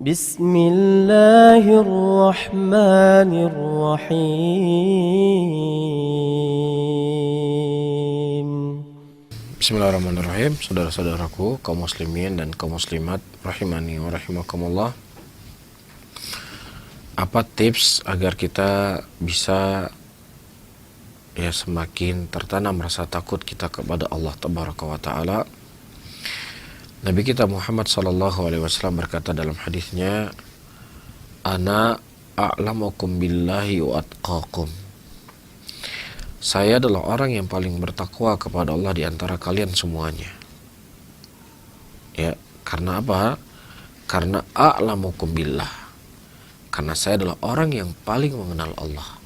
بسم الله الرحمن الرحيم. Bismillahirrahmanirrahim. Saudara-saudaraku, kaum muslimin dan kaum muslimat rahimani wa rahimakumullah. Apa tips agar kita bisa semakin tertanam rasa takut kita kepada Allah Tabaraka wa Ta'ala? Nabi kita Muhammad sallallahu alaihi wasallam berkata dalam hadisnya, "Ana a'lamukum billahi wa atqakum." Saya adalah orang yang paling bertakwa kepada Allah di antara kalian semuanya. Ya, karena apa? Karena a'lamukum billah. Karena saya adalah orang yang paling mengenal Allah.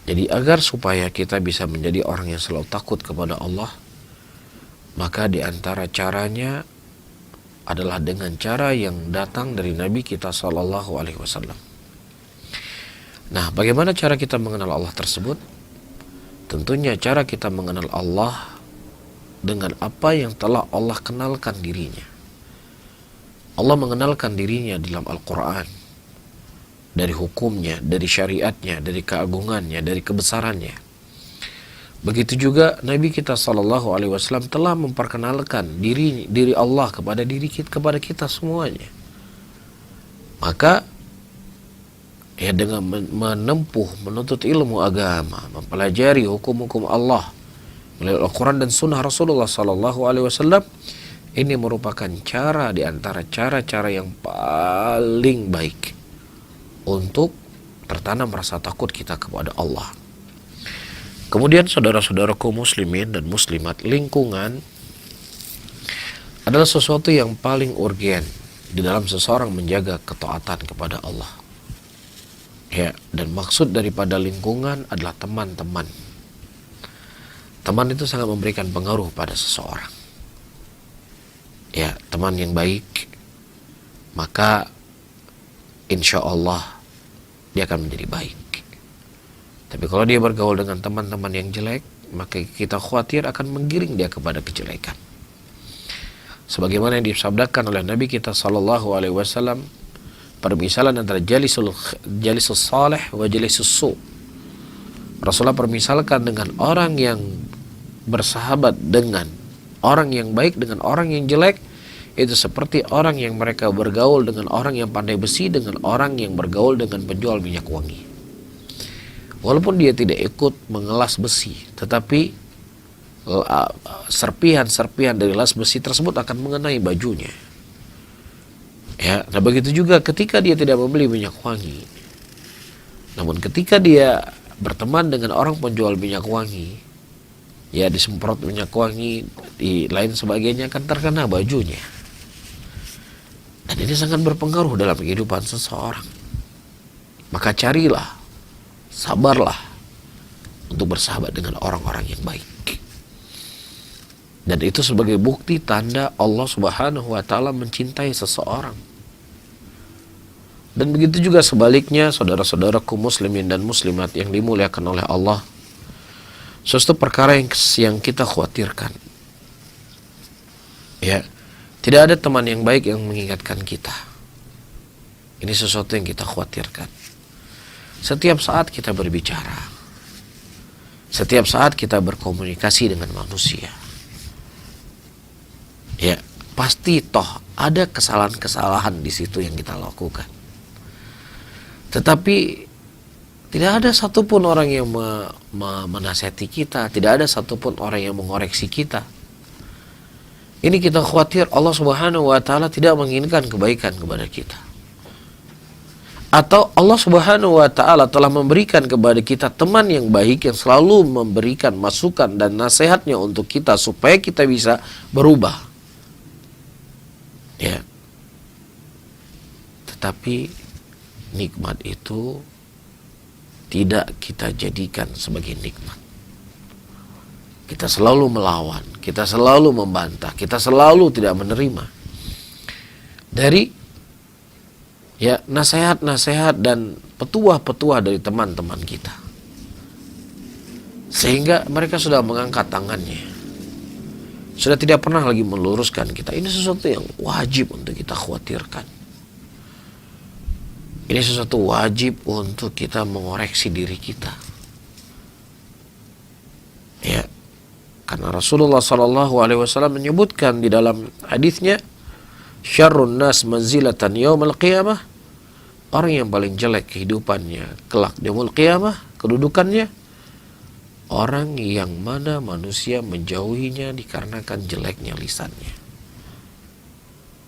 Jadi agar supaya kita bisa menjadi orang yang selalu takut kepada Allah, maka di antara caranya adalah dengan cara yang datang dari Nabi kita sallallahu alaihi wasallam. Nah, bagaimana cara kita mengenal Allah tersebut? Tentunya cara kita mengenal Allah dengan apa yang telah Allah kenalkan dirinya. Allah mengenalkan dirinya dalam Al-Quran, dari hukumnya, dari syariatnya, dari keagungannya, dari kebesarannya. Begitu juga Nabi kita sallallahu alaihi wasallam telah memperkenalkan diri Allah kepada kita semuanya. Maka dengan menuntut ilmu agama, mempelajari hukum-hukum Allah melalui Al-Quran dan Sunnah Rasulullah sallallahu alaihi wasallam, ini merupakan cara di antara cara-cara yang paling baik untuk tertanam rasa takut kita kepada Allah. Kemudian saudara-saudaraku muslimin dan muslimat, lingkungan adalah sesuatu yang paling urgen di dalam seseorang menjaga ketaatan kepada Allah. Ya, dan maksud daripada lingkungan adalah teman-teman. Teman itu sangat memberikan pengaruh pada seseorang. Ya, teman yang baik, maka insya Allah dia akan menjadi baik. Tapi kalau dia bergaul dengan teman-teman yang jelek, maka kita khawatir akan menggiring dia kepada kejelekan. Sebagaimana yang disabdakan oleh Nabi kita sallallahu alaihi wasallam, permisalan antara jalisus salih wa jalisus su. Rasulullah permisalkan dengan orang yang bersahabat dengan orang yang baik dengan orang yang jelek, itu seperti orang yang mereka bergaul dengan orang yang pandai besi dengan orang yang bergaul dengan penjual minyak wangi. Walaupun dia tidak ikut mengelas besi, tetapi serpihan-serpihan dari las besi tersebut akan mengenai bajunya. Ya, nah begitu juga ketika dia tidak membeli minyak wangi. Namun ketika dia berteman dengan orang penjual minyak wangi, ya disemprot minyak wangi, di lain sebagainya, akan terkena bajunya. Dan ini sangat berpengaruh dalam kehidupan seseorang. Maka carilah, sabarlah untuk bersahabat dengan orang-orang yang baik. Dan itu sebagai bukti tanda Allah Subhanahu wa Ta'ala mencintai seseorang. Dan begitu juga sebaliknya, saudara-saudaraku muslimin dan muslimat yang dimuliakan oleh Allah, sesuatu perkara yang kita khawatirkan. Ya, tidak ada teman yang baik yang mengingatkan kita. Ini sesuatu yang kita khawatirkan. Setiap saat kita berbicara, setiap saat kita berkomunikasi dengan manusia, ya pasti toh ada kesalahan-kesalahan di situ yang kita lakukan. Tetapi tidak ada satupun orang yang menasihati kita, tidak ada satupun orang yang mengoreksi kita. Ini kita khawatir Allah Subhanahu wa Ta'ala tidak menginginkan kebaikan kepada kita. Atau Allah Subhanahu wa Ta'ala telah memberikan kepada kita teman yang baik yang selalu memberikan masukan dan nasihatnya untuk kita supaya kita bisa berubah. Ya. Tetapi nikmat itu tidak kita jadikan sebagai nikmat. Kita selalu melawan, kita selalu membantah, kita selalu tidak menerima dari nasihat-nasihat dan petuah-petuah dari teman-teman kita. Sehingga mereka sudah mengangkat tangannya. Sudah tidak pernah lagi meluruskan kita. Ini sesuatu yang wajib untuk kita khawatirkan. Ini sesuatu wajib untuk kita mengoreksi diri kita. Ya, karena Rasulullah SAW menyebutkan di dalam hadisnya, syarrun nas manzilatan yaumil qiyamah, orang yang paling jelek kehidupannya kelak di yaumul qiyamah, kedudukannya, orang yang mana manusia menjauhinya dikarenakan jeleknya lisannya.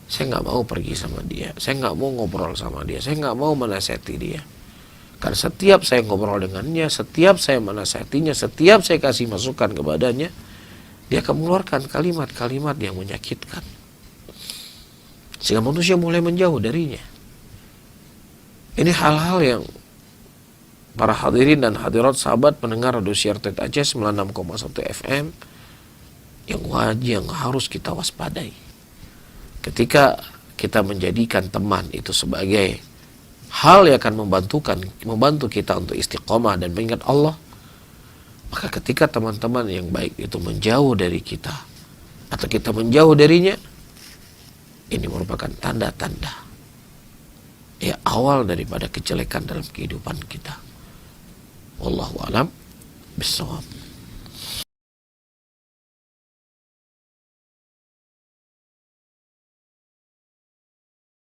Saya nggak mau pergi sama dia, saya nggak mau ngobrol sama dia, saya nggak mau menasihati dia. Karena setiap saya ngobrol dengannya, setiap saya menasihatinya, setiap saya kasih masukan kepadanya, dia akan mengeluarkan kalimat-kalimat yang menyakitkan. Sehingga manusia mulai menjauh darinya. Ini hal-hal yang para hadirin dan hadirat sahabat pendengar Radio Siar Tet Aceh 96,1 FM yang wajib, yang harus kita waspadai. Ketika kita menjadikan teman itu sebagai hal yang akan membantu kita untuk istiqomah dan mengingat Allah, maka ketika teman-teman yang baik itu menjauh dari kita atau kita menjauh darinya, ini merupakan tanda-tanda ya awal daripada kejelekan dalam kehidupan kita. Wallahu a'lam bishawab.